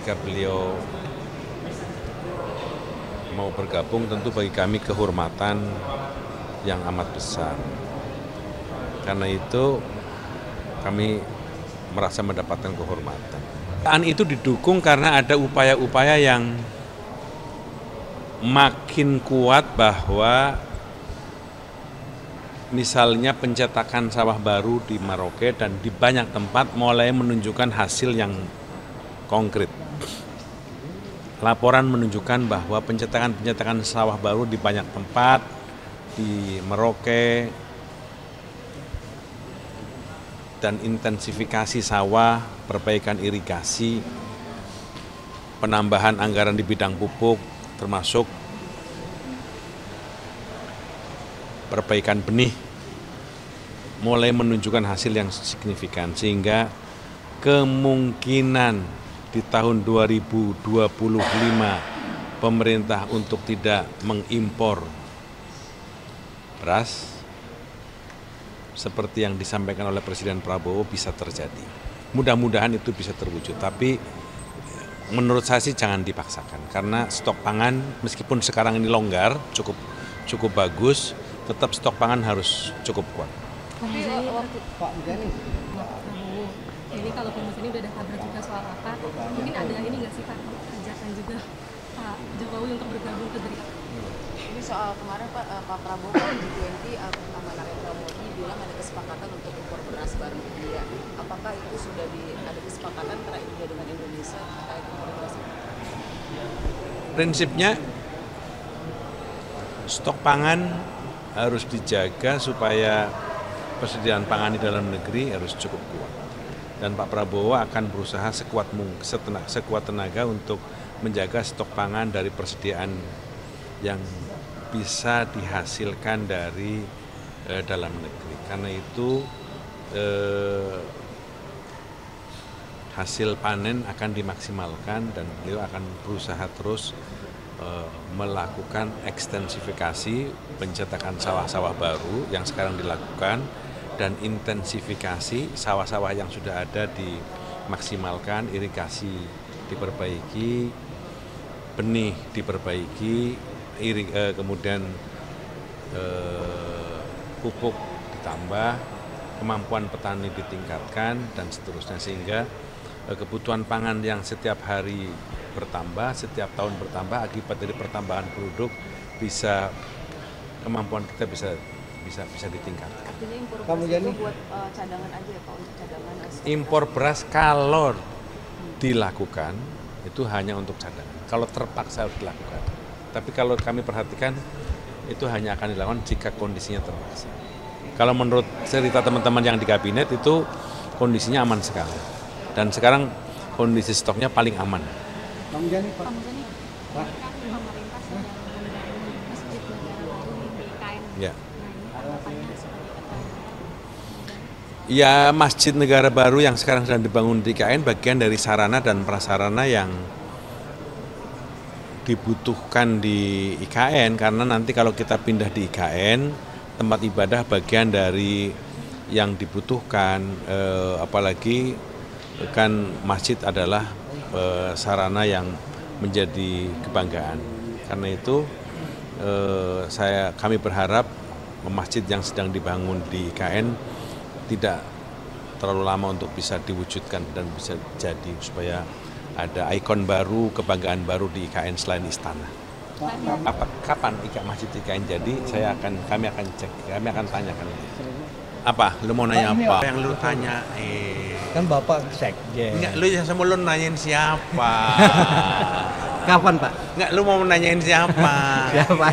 ketika beliau mau bergabung tentu bagi kami kehormatan yang amat besar. Karena itu kami merasa mendapatkan kehormatan. Itu didukung karena ada upaya-upaya yang makin kuat bahwa misalnya pencetakan sawah baru di Merauke dan di banyak tempat mulai menunjukkan hasil yang konkret. Laporan menunjukkan bahwa pencetakan sawah baru di banyak tempat, di Merauke, dan intensifikasi sawah, perbaikan irigasi, penambahan anggaran di bidang pupuk, termasuk perbaikan benih, mulai menunjukkan hasil yang signifikan, sehingga kemungkinan di tahun 2025 pemerintah untuk tidak mengimpor beras seperti yang disampaikan oleh Presiden Prabowo bisa terjadi. Mudah-mudahan itu bisa terwujud, tapi menurut saya sih jangan dipaksakan, karena stok pangan meskipun sekarang ini longgar, cukup bagus, tetap stok pangan harus cukup kuat. Tapi waktu Pak Muzani, ini kalau Pak Muzani udah ada kabar juga soal apa, mungkin ada ini nggak sih Pak, ajakan juga Pak Jokowi untuk bergabung ke Gerindra? Ini soal kemarin Pak Prabowo G20 sama Narendra Modi bilang ada kesepakatan untuk impor beras baru India. Apakah itu sudah ada kesepakatan antara India dengan Indonesia terkait impor beras? Prinsipnya stok pangan harus dijaga supaya persediaan pangan di dalam negeri harus cukup kuat. Dan Pak Prabowo akan berusaha sekuat tenaga untuk menjaga stok pangan dari persediaan yang bisa dihasilkan dari dalam negeri. Karena itu hasil panen akan dimaksimalkan dan beliau akan berusaha terus melakukan ekstensifikasi pencetakan sawah-sawah baru yang sekarang dilakukan dan intensifikasi sawah-sawah yang sudah ada dimaksimalkan, irigasi diperbaiki, benih diperbaiki, kemudian pupuk ditambah, kemampuan petani ditingkatkan dan seterusnya, sehingga kebutuhan pangan yang setiap hari bertambah, setiap tahun bertambah akibat dari pertambahan penduduk, kemampuan kita bisa ditingkatkan. Artinya impor beras itu buat cadangan aja ya Pak, untuk cadangan? Impor beras kalau dilakukan itu hanya untuk cadangan, kalau terpaksa harus dilakukan. Tapi kalau kami perhatikan itu hanya akan dilakukan jika kondisinya terpaksa. Kalau menurut cerita teman-teman yang di kabinet itu kondisinya aman sekali. Dan sekarang kondisi stoknya paling aman. Pak Muzani, Pak, pemerintah sedang membangun masjid negara baru di IKN. Ya. Harapannya seperti apa? Ya, masjid negara baru yang sekarang sedang dibangun di IKN bagian dari sarana dan prasarana yang dibutuhkan di IKN, karena nanti kalau kita pindah di IKN, tempat ibadah bagian dari yang dibutuhkan, apalagi kan masjid adalah sarana yang menjadi kebanggaan. Karena itu kami berharap masjid yang sedang dibangun di IKN tidak terlalu lama untuk bisa diwujudkan dan bisa jadi, supaya ada ikon baru, kebanggaan baru di IKN selain istana. Kapan masjid IKN jadi? Kami akan cek, kami akan tanyakan. Apa? Lu mau nanya apa? Yang lu tanya? Kan Bapak sekjen. Enggak, lu yang sama lu nanyain siapa? Kapan Pak? Enggak, lu mau nanyain siapa? Siapa?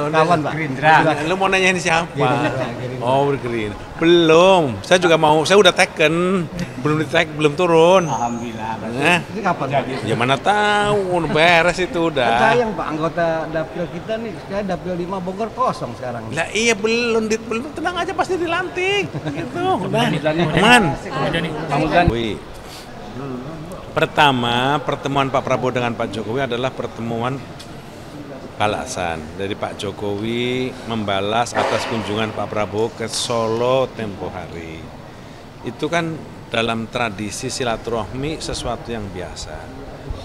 Kapan Pak? Gerindra. Lu mau nanyain siapa? Gerindra. Oh, Gerindra. Belum. Saya juga mau. Saya udah taken. Belum turun. Alhamdulillah. Ini kapan Pak? Ya mana tahu, beres itu udah. Kan sayang Pak, anggota dapil kita nih, saya dapil 5 Bogor kosong sekarang. Lah iya belum tenang aja pasti dilantik. Gitu. Udah. Aman. Pertama, pertemuan Pak Prabowo dengan Pak Jokowi adalah pertemuan balasan dari Pak Jokowi membalas atas kunjungan Pak Prabowo ke Solo tempo hari. Itu kan dalam tradisi silaturahmi sesuatu yang biasa.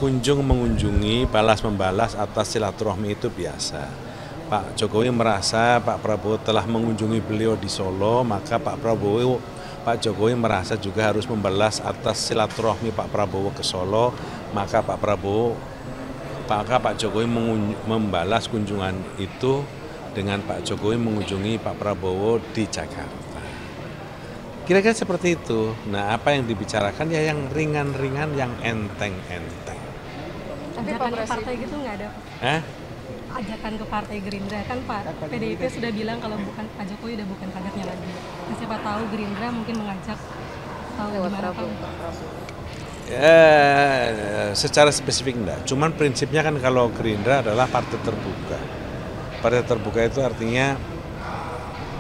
Kunjung mengunjungi, balas membalas atas silaturahmi itu biasa. Pak Jokowi merasa Pak Prabowo telah mengunjungi beliau di Solo, maka Pak Jokowi merasa juga harus membalas atas silaturahmi Pak Prabowo ke Solo, maka Pak Jokowi membalas kunjungan itu dengan Pak Jokowi mengunjungi Pak Prabowo di Jakarta. Kira-kira seperti itu. Nah, apa yang dibicarakan ya yang ringan-ringan, yang enteng-enteng. Ajakan ke partai gitu nggak ada? Ajakan ke partai Gerindra kan Pak PDIP sudah bilang kalau bukan Pak Jokowi udah bukan kadernya lagi. Nah, siapa tahu Gerindra mungkin mengajak atau gimana Pak? Secara spesifik enggak. Cuman prinsipnya kan kalau Gerindra adalah partai terbuka. Partai terbuka itu artinya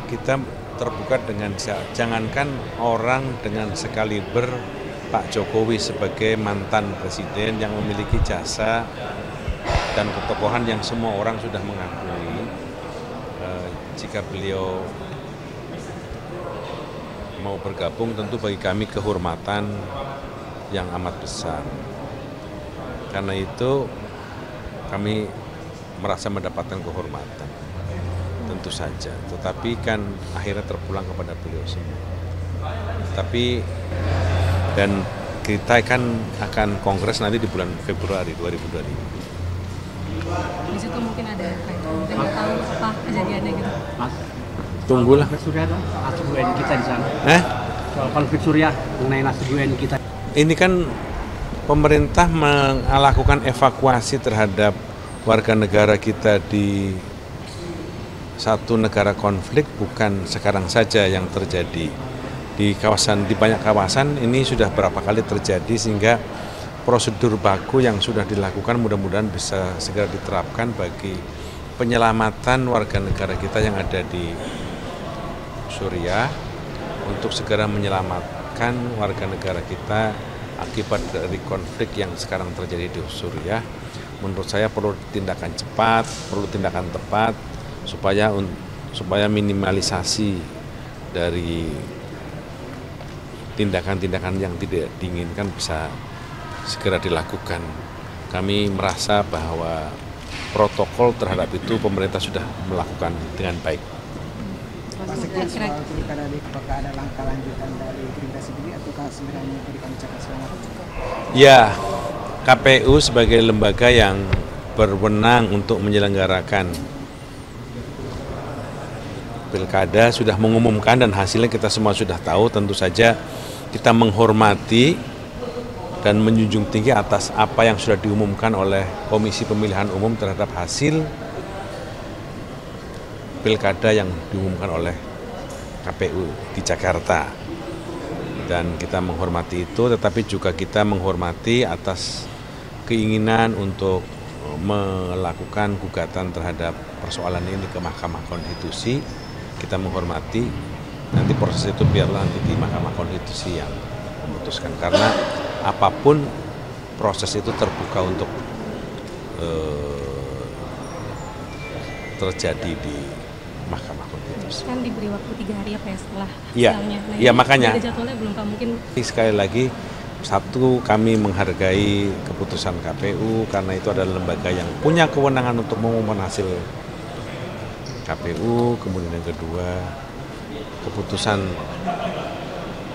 kita terbuka dengan jangankan orang dengan sekaliber Pak Jokowi sebagai mantan presiden yang memiliki jasa dan ketokohan yang semua orang sudah mengakui, jika beliau mau bergabung tentu bagi kami kehormatan yang amat besar. Karena itu kami merasa mendapatkan kehormatan, tentu saja. Tetapi kan akhirnya terpulang kepada beliau semua. Dan kita kan akan kongres nanti di bulan Februari 2025. Di situ mungkin ada nggak tahu apa kejadiannya gitu. Mas, Tunggulah. konflik Suriah itu nasib UN kita di sana. Soal konflik Suriah mengenai nasib UN kita. Ini kan pemerintah melakukan evakuasi terhadap warga negara kita di satu negara konflik bukan sekarang saja yang terjadi. Di banyak kawasan ini sudah berapa kali terjadi sehingga prosedur baku yang sudah dilakukan mudah-mudahan bisa segera diterapkan bagi penyelamatan warga negara kita yang ada di Suriah untuk segera menyelamatkan warga negara kita akibat dari konflik yang sekarang terjadi di Suriah. Menurut saya perlu tindakan cepat, perlu tindakan tepat supaya minimalisasi dari tindakan-tindakan yang tidak diinginkan bisa segera dilakukan. Kami merasa bahwa protokol terhadap itu pemerintah sudah melakukan dengan baik. Pak Sekjen, soal pilkada apakah ada langkah lanjutan dari Gerindra sendiri ataukah sebenarnya memberikan ucapan selamat? Ya, KPU sebagai lembaga yang berwenang untuk menyelenggarakan pilkada sudah mengumumkan dan hasilnya kita semua sudah tahu. Tentu saja kita menghormati dan menjunjung tinggi atas apa yang sudah diumumkan oleh Komisi Pemilihan Umum terhadap hasil pilkada yang diumumkan oleh KPU di Jakarta. Dan kita menghormati itu, tetapi juga kita menghormati atas keinginan untuk melakukan gugatan terhadap persoalan ini ke Mahkamah Konstitusi. Kita menghormati, nanti proses itu biarlah nanti di Mahkamah Konstitusi yang memutuskan. Karena apapun proses itu terbuka untuk terjadi di Mahkamah Konstitusi. Kan diberi waktu 3 hari apa ya setelah Iya, sidangnya. Nah, iya makanya. Ada jadwalnya belum Pak mungkin. Sekali lagi, satu kami menghargai keputusan KPU karena itu adalah lembaga yang punya kewenangan untuk mengumumkan hasil KPU. Kemudian yang kedua, keputusan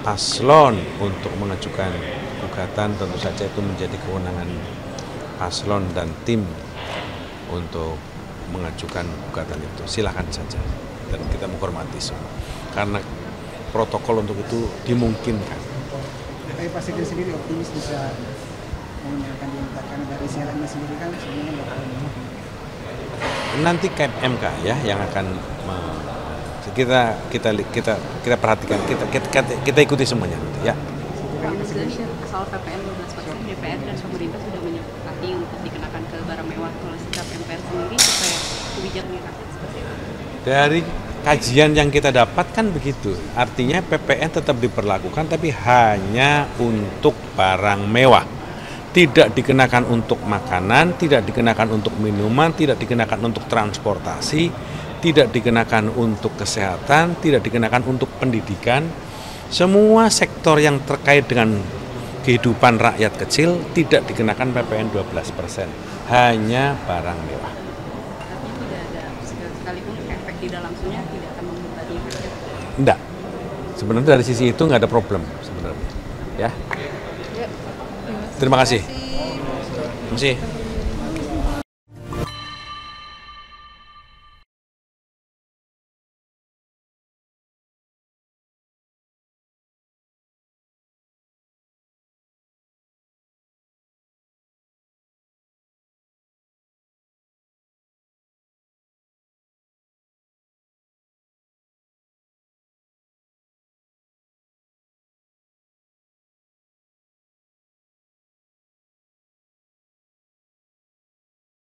paslon untuk mengajukan gugatan tentu saja itu menjadi kewenangan paslon dan tim untuk mengajukan gugatan itu. Silakan saja dan kita menghormati semua karena protokol untuk itu dimungkinkan. Tapi Pak Sekjen sendiri optimis bisa mengundurkan diri karena dari siarannya sendiri kan sebenarnya nggak. Nanti KMK ya yang akan kita perhatikan, kita ikuti semuanya ya. Soal PPN 12%, DPR dan pemerintah sudah menyepakati untuk dikenakan ke barang mewah. Kalau sikap MPR sendiri supaya kebijakan rakyat seperti itu? Dari kajian yang kita dapatkan begitu, artinya PPN tetap diperlakukan tapi hanya untuk barang mewah. Tidak dikenakan untuk makanan, tidak dikenakan untuk minuman, tidak dikenakan untuk transportasi, tidak dikenakan untuk kesehatan, tidak dikenakan untuk pendidikan, semua sektor yang terkait dengan kehidupan rakyat kecil tidak dikenakan PPN 12%, hanya barang mewah. Artinya tidak ada sekalipun efek tidak langsungnya tidak akan membebani rakyat. Enggak. Sebenarnya dari sisi itu nggak ada problem sebenarnya. Ya. Terima kasih. Terima kasih.